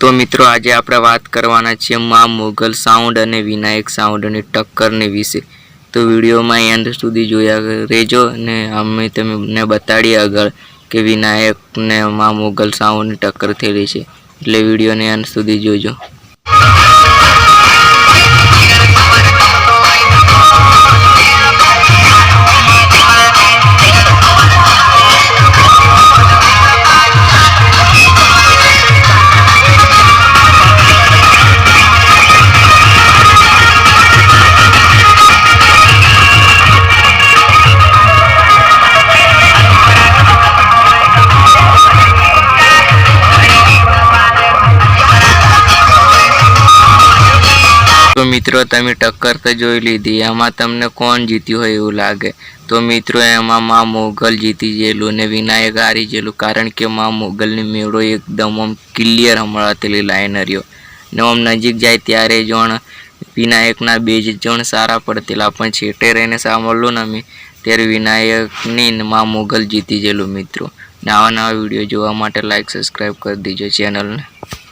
तो मित्रों आज आप बात करवाना छे मां मोगल साउंड और विनायक साउंड ની ટક્કરની વિશે। तो वीडियो में एंड सुधी जोया रहेजो ने अमे तमने बताड़ीए आगळ के विनायक ने मां मोगल साउंड ની टक्कर थयेली छे, એટલે वीडियो ने एंड सुधी जोजो। तो मित्रों तमे टक्कर तो जोई लीधी, एमां तमने कोण जीत्युं होय एवुं लागे? तो मित्रों एमां मां मोगल जीती गेलुं ने विनायक हारी गेलुं, कारण के मां मोगलनी मेळो एकदम आम क्लियर संभळातेली लाइन रह्यो ने आम नजीक जाय त्यारे जोण विनायकना बे जण सारा पड़तेला, पण छेटे रहीने सांभळ्युं ने अमे त्यारे विनायकनी मां मोगल जीती गेलुं। मित्रों नवा नवा विडियो जोवा माटे लाइक सब्सक्राइब कर दीजो चेनल ने।